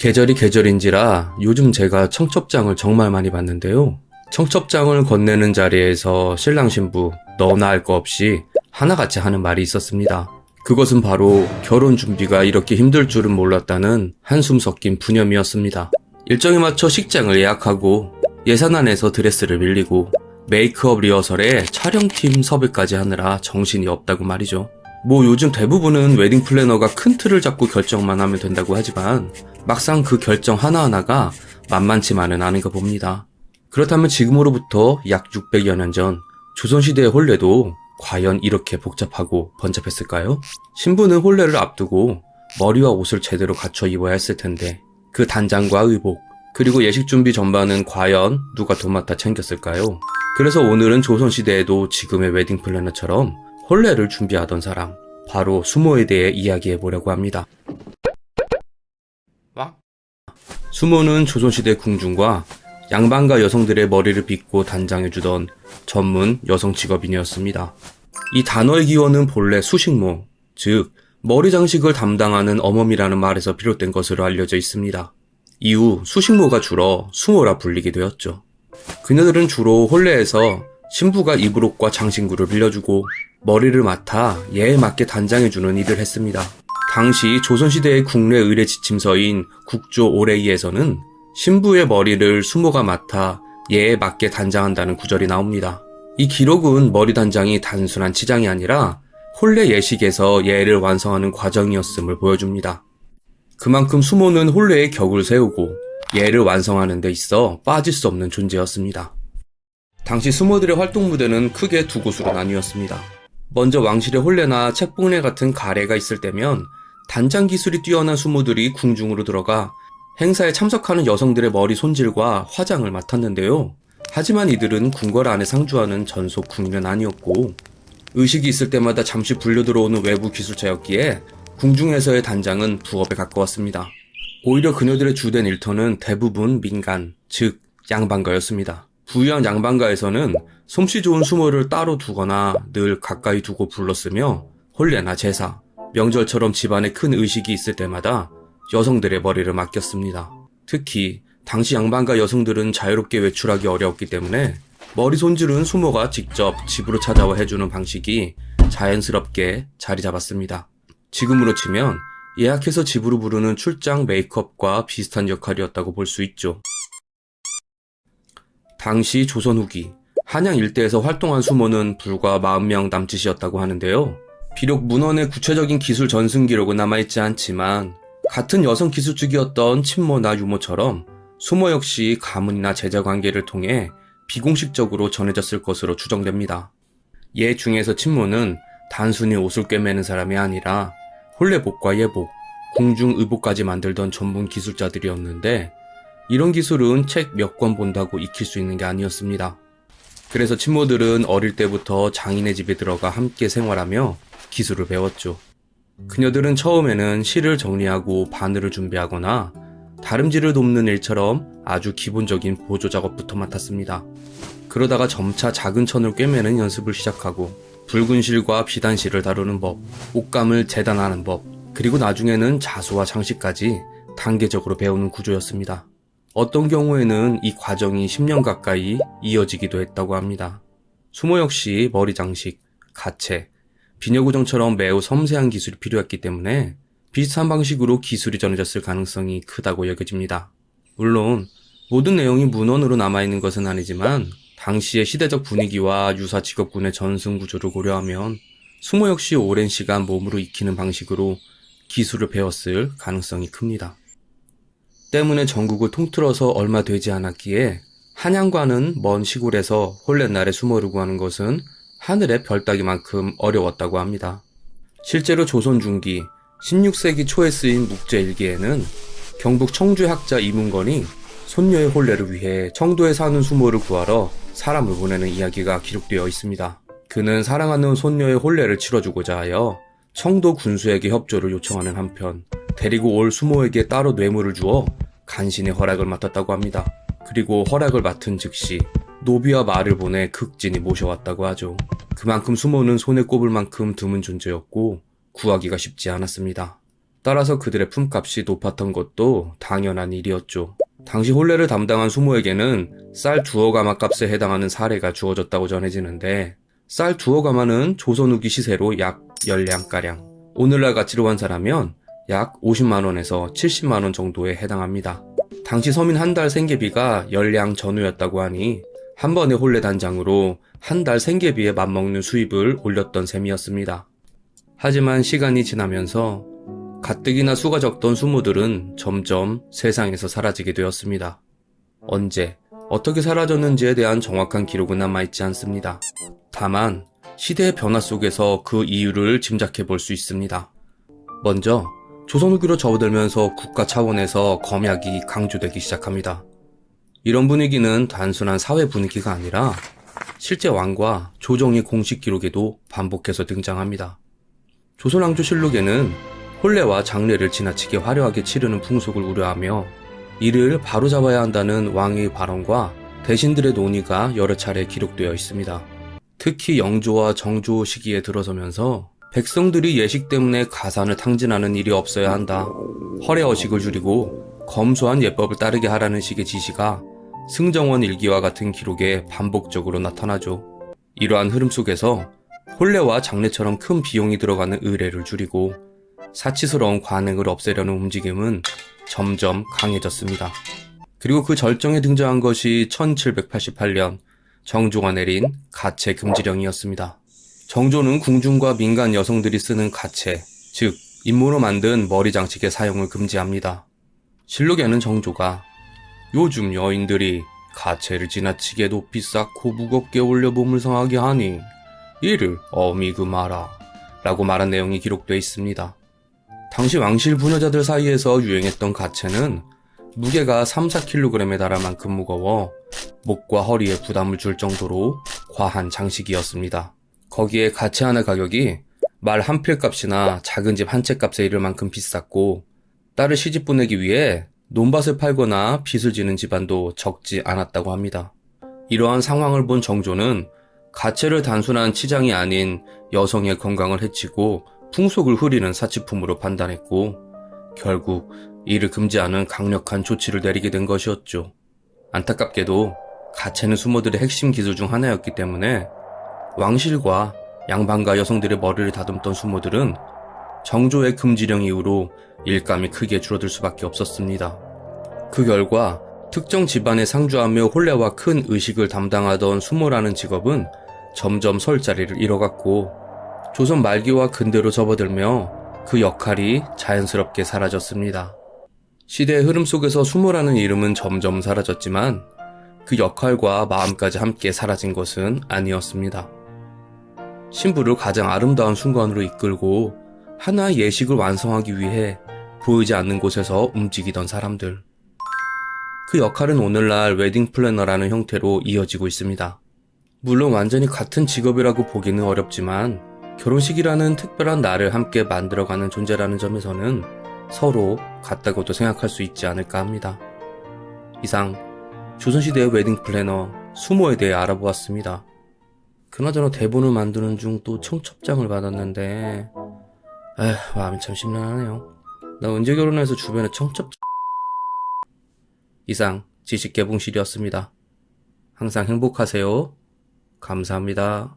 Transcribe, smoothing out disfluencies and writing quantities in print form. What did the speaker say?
계절이 계절인지라 요즘 제가 청첩장을 정말 많이 봤는데요. 청첩장을 건네는 자리에서 신랑 신부 너나 할 거 없이 하나같이 하는 말이 있었습니다. 그것은 바로 결혼 준비가 이렇게 힘들 줄은 몰랐다는 한숨 섞인 푸념이었습니다. 일정에 맞춰 식장을 예약하고 예산 안에서 드레스를 빌리고 메이크업 리허설에 촬영팀 섭외까지 하느라 정신이 없다고 말이죠. 요즘 대부분은 웨딩 플래너가 큰 틀을 잡고 결정만 하면 된다고 하지만 막상 그 결정 하나하나가 만만치만은 않은가 봅니다. 그렇다면 지금으로부터 약 600여 년 전 조선시대의 혼례도 과연 이렇게 복잡하고 번잡했을까요? 신부는 혼례를 앞두고 머리와 옷을 제대로 갖춰 입어야 했을 텐데 그 단장과 의복 그리고 예식 준비 전반은 과연 누가 도맡아 챙겼을까요? 그래서 오늘은 조선시대에도 지금의 웨딩 플래너처럼 혼례를 준비하던 사람, 바로 수모에 대해 이야기해보려고 합니다. 수모는 조선시대 궁중과 양반가 여성들의 머리를 빗고 단장해주던 전문 여성 직업인이었습니다. 이 단어의 기원은 본래 수식모, 즉 머리 장식을 담당하는 어멈이라는 말에서 비롯된 것으로 알려져 있습니다. 이후 수식모가 줄어 수모라 불리게 되었죠. 그녀들은 주로 혼례에서 신부가 입을 옷과 장신구를 빌려주고 머리를 맡아 예에 맞게 단장해주는 일을 했습니다. 당시 조선시대의 국내 의례 지침서인 국조 오레이에서는 신부의 머리를 수모가 맡아 예에 맞게 단장한다는 구절이 나옵니다. 이 기록은 머리 단장이 단순한 치장이 아니라 혼례 예식에서 예를 완성하는 과정이었음을 보여줍니다. 그만큼 수모는 혼례의 격을 세우고 예를 완성하는 데 있어 빠질 수 없는 존재였습니다. 당시 수모들의 활동 무대는 크게 두 곳으로 나뉘었습니다. 먼저 왕실의 혼례나 책봉례 같은 가례가 있을 때면 단장 기술이 뛰어난 수모들이 궁중으로 들어가 행사에 참석하는 여성들의 머리 손질과 화장을 맡았는데요. 하지만 이들은 궁궐 안에 상주하는 전속 궁인은 아니었고 의식이 있을 때마다 잠시 불려 들어오는 외부 기술자였기에 궁중에서의 단장은 부업에 가까웠습니다. 오히려 그녀들의 주된 일터는 대부분 민간, 즉 양반가였습니다. 부유한 양반가에서는 솜씨 좋은 수모를 따로 두거나 늘 가까이 두고 불렀으며 혼례나 제사, 명절처럼 집안에 큰 의식이 있을 때마다 여성들의 머리를 맡겼습니다. 특히 당시 양반가 여성들은 자유롭게 외출하기 어려웠기 때문에 머리 손질은 수모가 직접 집으로 찾아와 해주는 방식이 자연스럽게 자리 잡았습니다. 지금으로 치면 예약해서 집으로 부르는 출장 메이크업과 비슷한 역할이었다고 볼 수 있죠. 당시 조선 후기 한양 일대에서 활동한 수모는 불과 40명 남짓이었다고 하는데요. 비록 문헌에 구체적인 기술 전승 기록은 남아있지 않지만 같은 여성 기술직이었던 친모나 유모처럼 수모 역시 가문이나 제자 관계를 통해 비공식적으로 전해졌을 것으로 추정됩니다. 예 중에서 친모는 단순히 옷을 꿰매는 사람이 아니라 혼례복과 예복, 궁중 의복까지 만들던 전문 기술자들이었는데 이런 기술은 책 몇 권 본다고 익힐 수 있는 게 아니었습니다. 그래서 친모들은 어릴 때부터 장인의 집에 들어가 함께 생활하며 기술을 배웠죠. 그녀들은 처음에는 실을 정리하고 바늘을 준비하거나 다림질을 돕는 일처럼 아주 기본적인 보조 작업부터 맡았습니다. 그러다가 점차 작은 천을 꿰매는 연습을 시작하고 붉은 실과 비단 실을 다루는 법, 옷감을 재단하는 법, 그리고 나중에는 자수와 장식까지 단계적으로 배우는 구조였습니다. 어떤 경우에는 이 과정이 10년 가까이 이어지기도 했다고 합니다. 수모 역시 머리 장식, 가채, 비녀 고정처럼 매우 섬세한 기술이 필요했기 때문에 비슷한 방식으로 기술이 전해졌을 가능성이 크다고 여겨집니다. 물론 모든 내용이 문헌으로 남아있는 것은 아니지만 당시의 시대적 분위기와 유사 직업군의 전승 구조를 고려하면 수모 역시 오랜 시간 몸으로 익히는 방식으로 기술을 배웠을 가능성이 큽니다. 때문에 전국을 통틀어서 얼마 되지 않았기에 한양과는 먼 시골에서 혼례날에 수모를 구하는 것은 하늘의 별 따기만큼 어려웠다고 합니다. 실제로 조선 중기 16세기 초에 쓰인 묵제일기에는 경북 청주의 학자 이문건이 손녀의 혼례를 위해 청도에 사는 수모를 구하러 사람을 보내는 이야기가 기록되어 있습니다. 그는 사랑하는 손녀의 혼례를 치러주고자 하여 청도 군수에게 협조를 요청하는 한편 데리고 올 수모에게 따로 뇌물을 주어 간신히 허락을 맡았다고 합니다. 그리고 허락을 맡은 즉시 노비와 말을 보내 극진히 모셔왔다고 하죠. 그만큼 수모는 손에 꼽을 만큼 드문 존재였고 구하기가 쉽지 않았습니다. 따라서 그들의 품값이 높았던 것도 당연한 일이었죠. 당시 혼례를 담당한 수모에게는 쌀 두어 가마 값에 해당하는 사례가 주어졌다고 전해지는데, 쌀 두어 가마는 조선 후기 시세로 약 10량가량, 오늘날 가치로 환산하면 약 50만원에서 70만원 정도에 해당합니다. 당시 서민 한 달 생계비가 10량 전후였다고 하니 한 번의 혼례 단장으로 한 달 생계비에 맞먹는 수입을 올렸던 셈이었습니다. 하지만 시간이 지나면서 가뜩이나 수가 적던 수모들은 점점 세상에서 사라지게 되었습니다. 언제, 어떻게 사라졌는지에 대한 정확한 기록은 남아있지 않습니다. 다만 시대의 변화 속에서 그 이유를 짐작해 볼 수 있습니다. 먼저 조선 후기로 접어들면서 국가 차원에서 검약이 강조되기 시작합니다. 이런 분위기는 단순한 사회 분위기가 아니라 실제 왕과 조정의 공식 기록에도 반복해서 등장합니다. 조선왕조실록에는 혼례와 장례를 지나치게 화려하게 치르는 풍속을 우려하며 이를 바로잡아야 한다는 왕의 발언과 대신들의 논의가 여러 차례 기록되어 있습니다. 특히 영조와 정조 시기에 들어서면서 백성들이 예식 때문에 가산을 탕진하는 일이 없어야 한다. 허례허식을 줄이고 검소한 예법을 따르게 하라는 식의 지시가 승정원 일기와 같은 기록에 반복적으로 나타나죠. 이러한 흐름 속에서 혼례와 장례처럼 큰 비용이 들어가는 의례를 줄이고 사치스러운 관행을 없애려는 움직임은 점점 강해졌습니다. 그리고 그 절정에 등장한 것이 1788년 정조가 내린 가채 금지령이었습니다. 정조는 궁중과 민간 여성들이 쓰는 가채, 즉 인모로 만든 머리 장식의 사용을 금지합니다. 실록에는 정조가 요즘 여인들이 가채를 지나치게 높이 쌓고 무겁게 올려 몸을 상하게 하니 이를 엄히 금하라 라고 말한 내용이 기록되어 있습니다. 당시 왕실 부녀자들 사이에서 유행했던 가채는 무게가 3-4kg에 달할 만큼 무거워 목과 허리에 부담을 줄 정도로 과한 장식이었습니다. 거기에 가채 하나 가격이 말 한 필값이나 작은 집 한 채 값에 이를 만큼 비쌌고 딸을 시집 보내기 위해 논밭을 팔거나 빚을 지는 집안도 적지 않았다고 합니다. 이러한 상황을 본 정조는 가채를 단순한 치장이 아닌 여성의 건강을 해치고 풍속을 흐리는 사치품으로 판단했고 결국 이를 금지하는 강력한 조치를 내리게 된 것이었죠. 안타깝게도 가채는 수모들의 핵심 기술 중 하나였기 때문에 왕실과 양반가 여성들의 머리를 다듬던 수모들은 정조의 금지령 이후로 일감이 크게 줄어들 수밖에 없었습니다. 그 결과 특정 집안에 상주하며 혼례와 큰 의식을 담당하던 수모라는 직업은 점점 설 자리를 잃어갔고 조선 말기와 근대로 접어들며 그 역할이 자연스럽게 사라졌습니다. 시대의 흐름 속에서 수모라는 이름은 점점 사라졌지만 그 역할과 마음까지 함께 사라진 것은 아니었습니다. 신부를 가장 아름다운 순간으로 이끌고 하나의 예식을 완성하기 위해 보이지 않는 곳에서 움직이던 사람들. 그 역할은 오늘날 웨딩 플래너라는 형태로 이어지고 있습니다. 물론 완전히 같은 직업이라고 보기는 어렵지만 결혼식이라는 특별한 날을 함께 만들어가는 존재라는 점에서는 서로 같다고도 생각할 수 있지 않을까 합니다. 이상 조선시대의 웨딩 플래너 수모에 대해 알아보았습니다. 그나저나 대본을 만드는 중 또 청첩장을 받았는데 마음이 참 심란하네요. 나 언제 결혼해서 주변에 청첩장... 이상 지식개봉실이었습니다. 항상 행복하세요. 감사합니다.